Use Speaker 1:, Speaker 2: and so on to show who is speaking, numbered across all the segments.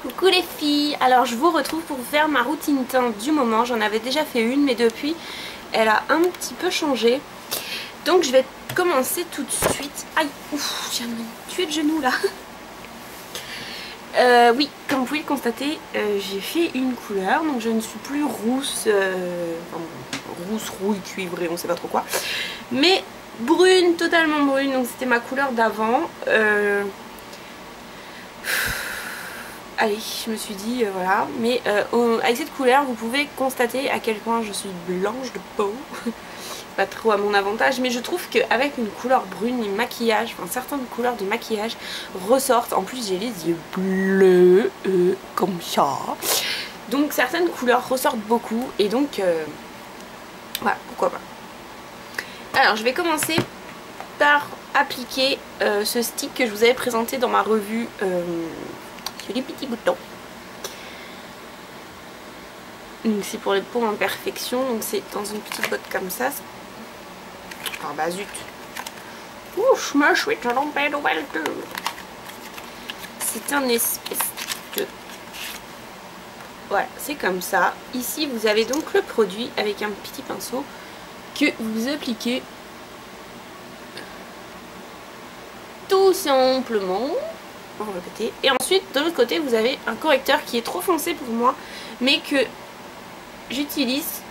Speaker 1: Coucou les filles, alors je vous retrouve pour faire ma routine teint du moment. J'en avais déjà fait une mais depuis elle a un petit peu changé. Donc je vais commencer tout de suite. Aïe, ouf, j'ai tué le genou là. Oui, comme vous pouvez le constater, j'ai fait une couleur. Donc je ne suis plus rousse, rousse, rouille, cuivrée, on sait pas trop quoi. Mais brune, totalement brune, donc c'était ma couleur d'avant. Allez, je me suis dit, voilà, mais avec cette couleur, vous pouvez constater à quel point je suis blanche de peau. Pas trop à mon avantage, mais je trouve qu'avec une couleur brune, les maquillages, enfin certaines couleurs de maquillage ressortent. En plus, j'ai les yeux bleus, comme ça. Donc certaines couleurs ressortent beaucoup, et donc, voilà, pourquoi pas. Alors, je vais commencer par appliquer ce stick que je vous avais présenté dans ma revue les petits boutons. C'est pour les peaux en perfection, donc c'est dans une petite boîte comme ça. Ah bah zut. Ouh, je me suis trompée d'ouverture. C'est un espèce de... Voilà, c'est comme ça. Ici vous avez donc le produit avec un petit pinceau que vous appliquez tout simplement. On va répéter. Et ensuite de l'autre côté vous avez un correcteur qui est trop foncé pour moi mais que j'utilise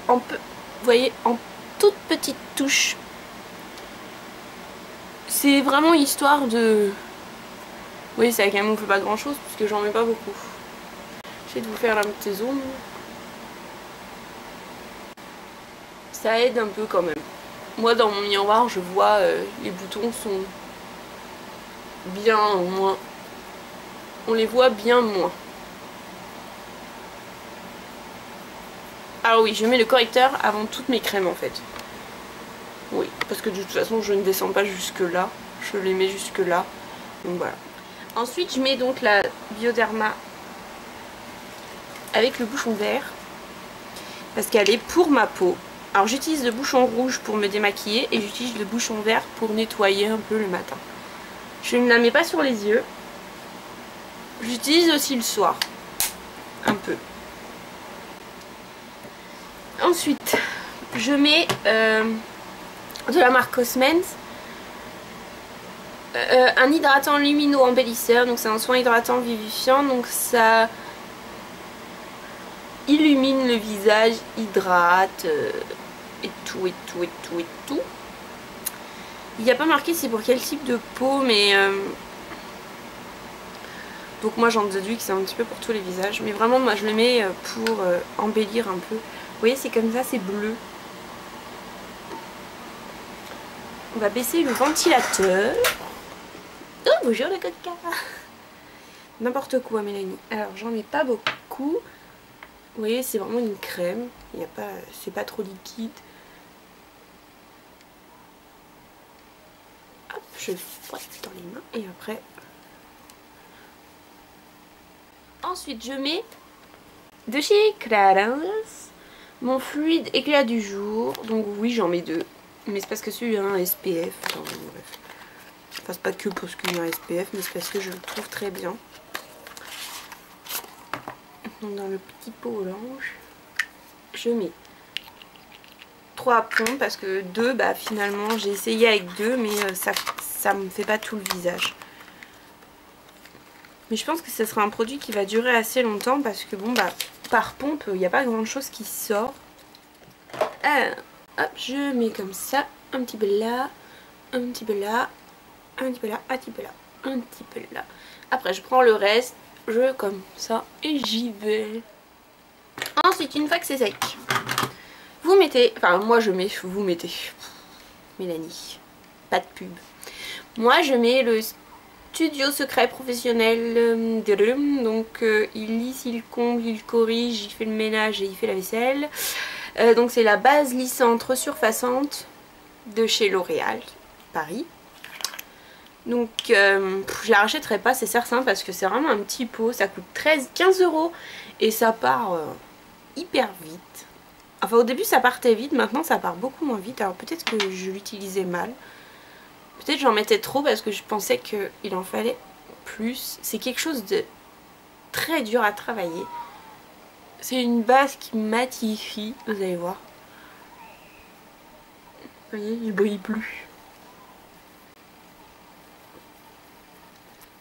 Speaker 1: en peu, vous voyez, en toute petite touche. C'est vraiment histoire de... Oui, ça camoufle pas grand chose parce que j'en mets pas beaucoup. J'essaie de vous faire un petit zoom. Ça aide un peu quand même. Moi dans mon miroir je vois les boutons sont bien moins, on les voit bien moins. Alors oui, je mets le correcteur avant toutes mes crèmes en fait. Oui, parce que de toute façon je ne descends pas jusque là, je les mets jusque là. Donc voilà. Ensuite je mets donc la Bioderma avec le bouchon vert parce qu'elle est pour ma peau. Alors j'utilise le bouchon rouge pour me démaquiller et j'utilise le bouchon vert pour nettoyer un peu le matin. Je ne la mets pas sur les yeux. J'utilise aussi le soir. Un peu. Ensuite, je mets de la marque Cosmens un hydratant lumino embellisseur. Donc c'est un soin hydratant vivifiant. Donc ça illumine le visage, hydrate et tout et tout et tout et tout. Il n'y a pas marqué c'est pour quel type de peau, mais donc moi j'en déduis que c'est un petit peu pour tous les visages. Mais vraiment moi je le mets pour embellir un peu. Vous voyez c'est comme ça, c'est bleu. On va baisser le ventilateur. Oh bonjour le coca. N'importe quoi Mélanie. Alors j'en mets pas beaucoup. Vous voyez c'est vraiment une crème. Il y a pas, c'est pas trop liquide. Hop, je le frotte dans les mains et après. Ensuite je mets de chez Clarins mon fluide éclat du jour. Donc oui j'en mets deux. Mais c'est parce que celui-là a un SPF. Enfin, bref. Enfin c'est pas que parce qu'il y a un SPF, mais c'est parce que je le trouve très bien. Donc dans le petit pot orange, je mets 3 pompes parce que 2, bah finalement j'ai essayé avec 2 mais ça me fait pas tout le visage. Mais je pense que ce sera un produit qui va durer assez longtemps parce que bon bah par pompe il n'y a pas grand chose qui sort. Alors, hop, je mets comme ça, un petit peu là, un petit peu là, un petit peu là, un petit peu là, un petit peu là. Après je prends le reste, je comme ça et j'y vais. Ensuite une fois que c'est sec, vous mettez, enfin moi je mets, vous mettez, Mélanie, pas de pub. Moi je mets le Studio Secret Professionnel donc il lisse, il comble, il corrige, il fait le ménage et il fait la vaisselle. Donc c'est la base lissante resurfaçante de chez L'Oréal Paris. Donc je la rachèterai pas, c'est certain, parce que c'est vraiment un petit pot, ça coûte 15 € et ça part hyper vite. Enfin au début ça partait vite, maintenant ça part beaucoup moins vite. Alors peut-être que je l'utilisais mal. Peut-être j'en mettais trop parce que je pensais qu'il en fallait plus. C'est quelque chose de très dur à travailler. C'est une base qui matifie, vous allez voir. Vous voyez, il brille plus.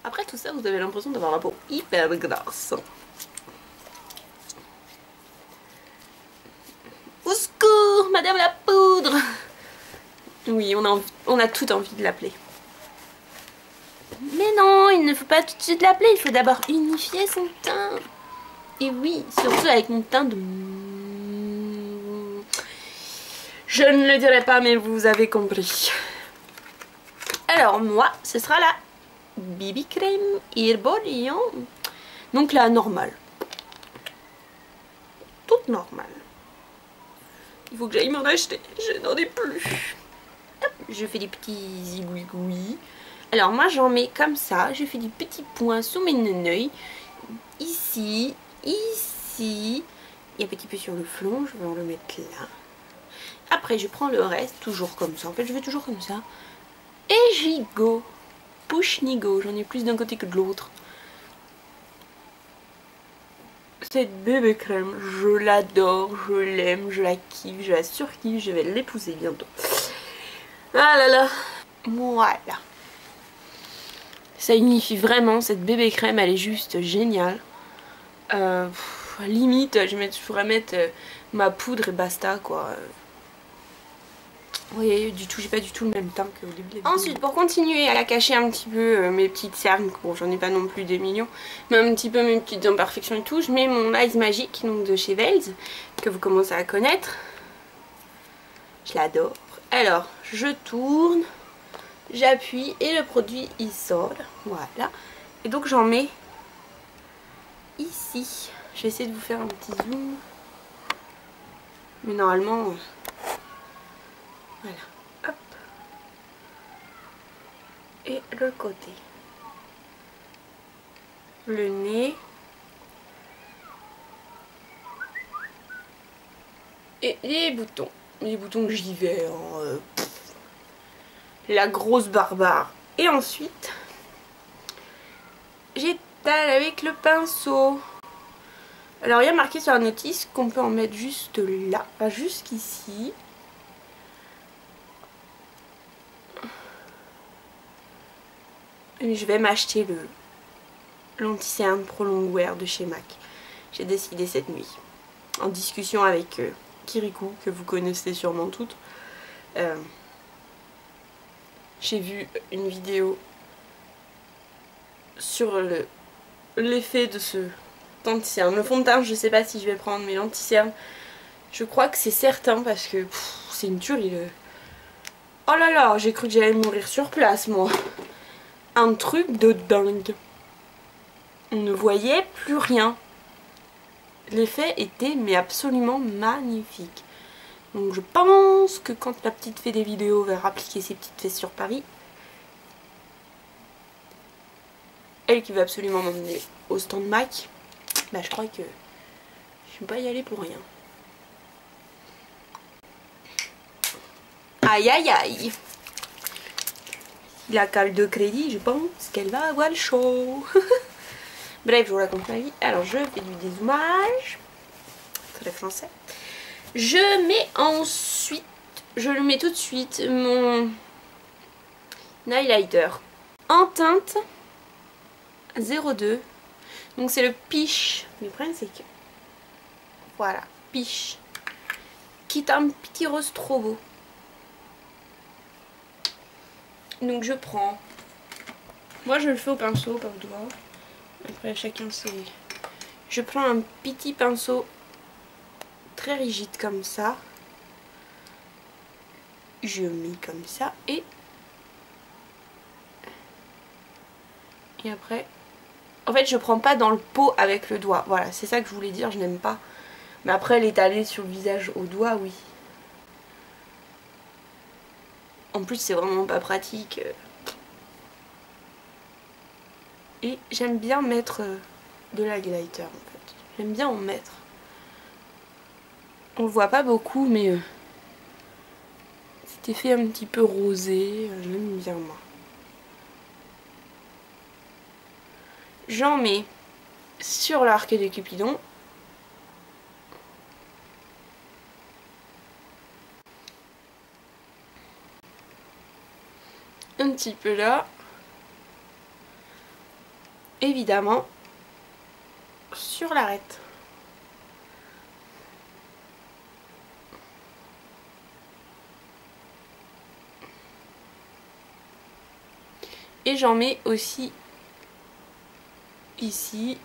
Speaker 1: Après tout ça, vous avez l'impression d'avoir la peau hyper grasse. Au secours, Madame la poudre! Oui, on a tout envie de l'appeler. Mais non, il ne faut pas tout de suite l'appeler, il faut d'abord unifier son teint. Et oui, surtout avec mon teint de... Je ne le dirai pas, mais vous avez compris. Alors moi, ce sera la BB Crème Herborian. Donc la normale. Toute normale. Il faut que j'aille m'en acheter, je n'en ai plus. Hop, je fais des petits zigouigouis. Alors moi j'en mets comme ça, je fais des petits points sous mes neneuils. Ici, ici, et un petit peu sur le flanc, je vais en le mettre là. Après je prends le reste, toujours comme ça, en fait je fais toujours comme ça. Et j'y go. Push ni go, j'en ai plus d'un côté que de l'autre. Cette bébé crème, je l'adore, je l'aime, je la kiffe, je la surkiffe, je vais l'épouser bientôt. Ah là là, voilà. Ça unifie vraiment, cette bébé crème, elle est juste géniale. Limite, je pourrais mettre ma poudre et basta quoi. Oui, du tout, j'ai pas du tout le même teint qu'au début de la vidéo. Ensuite, pour continuer à cacher un petit peu mes petites cernes, bon j'en ai pas non plus des millions, mais un petit peu mes petites imperfections et tout, je mets mon Eyes Magic, donc de chez Veils, que vous commencez à connaître. Je l'adore. Alors, je tourne, j'appuie et le produit il sort, voilà. Et donc j'en mets ici. Je vais essayer de vous faire un petit zoom. Mais normalement... Voilà, hop. Et le côté. Le nez. Et les boutons. Les boutons que j'y vais. La grosse barbare. Et ensuite, j'étale avec le pinceau. Alors il y a marqué sur la notice qu'on peut en mettre juste là, pas jusqu'ici. Je vais m'acheter l'anti-cerne Pro Longwear de chez MAC. J'ai décidé cette nuit, en discussion avec Kirikou, que vous connaissez sûrement toutes. J'ai vu une vidéo sur l'effet de ce anti-cerne. Le fond de teint, je sais pas si je vais prendre, mais l'anti-cerne, je crois que c'est certain parce que c'est une tuerie. Oh là là, j'ai cru que j'allais mourir sur place, moi. Un truc de dingue. On ne voyait plus rien. L'effet était mais absolument magnifique. Donc je pense que quand la petite fée des vidéos va appliquer ses petites fesses sur Paris, elle qui va absolument m'emmener au stand MAC, bah je crois que je vais pas y aller pour rien. Aïe aïe aïe. La carte de crédit, je pense qu'elle va avoir le chaud. Bref, je vous raconte ma vie. Alors, je fais du dézoomage. Très français. Je mets ensuite, je le mets tout de suite, mon highlighter en teinte 02. Donc, c'est le Piche. Mais le problème, c'est que... Voilà, Piche. Qui est un petit rose trop beau. Donc je prends, moi je le fais au pinceau par doigt, après chacun ses... Je prends un petit pinceau très rigide comme ça, je mets comme ça et après, en fait je prends pas dans le pot avec le doigt, voilà c'est ça que je voulais dire, je n'aime pas, mais après l'étaler sur le visage au doigt, oui. En plus c'est vraiment pas pratique. Et j'aime bien mettre de l'highlighter en fait. J'aime bien en mettre. On le voit pas beaucoup mais cet effet un petit peu rosé, j'aime bien moi. J'en mets sur l'arc de Cupidon. Un petit peu là. Évidemment sur l'arête. Et j'en mets aussi ici.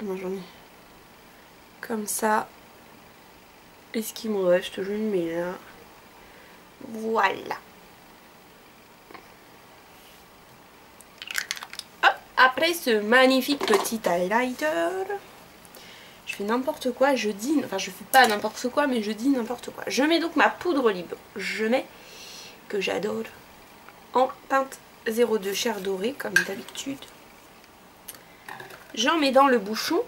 Speaker 1: Moi j'en ai comme ça. Et ce qui me reste, je le mets là. Voilà. Hop, après ce magnifique petit highlighter, je fais n'importe quoi, je dis, enfin je fais pas n'importe quoi, mais je dis n'importe quoi. Je mets donc ma poudre libre. Je mets, que j'adore, en teinte 02 chair dorée comme d'habitude. J'en mets dans le bouchon,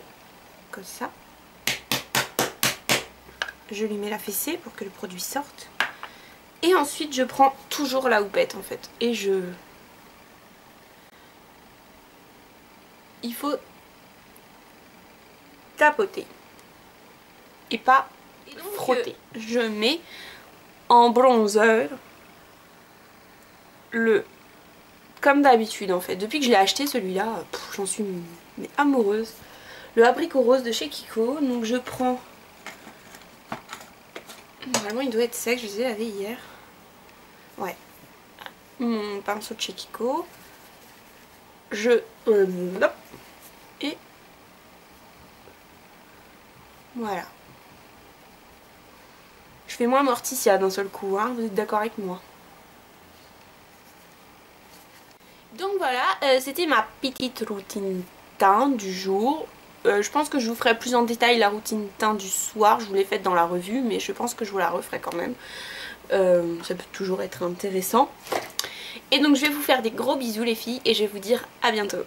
Speaker 1: comme ça. Je lui mets la fessée pour que le produit sorte. Et ensuite je prends toujours la houppette en fait. Et il faut tapoter. Et pas frotter. Je mets en bronzer comme d'habitude en fait. Depuis que je l'ai acheté celui-là, j'en suis mais amoureuse. Le abricot rose de chez Kiko. Donc je prends... Normalement il doit être sec, je les ai lavés hier. Ouais. Mon pinceau de chez Kiko. Hop. Et voilà. Je fais moins Morticia d'un seul coup, hein, vous êtes d'accord avec moi? Donc voilà, c'était ma petite routine teint du jour. Je pense que je vous ferai plus en détail la routine teint du soir. Je vous l'ai faite dans la revue, mais je pense que je vous la referai quand même. Ça peut toujours être intéressant. Et donc je vais vous faire des gros bisous les filles et je vais vous dire à bientôt.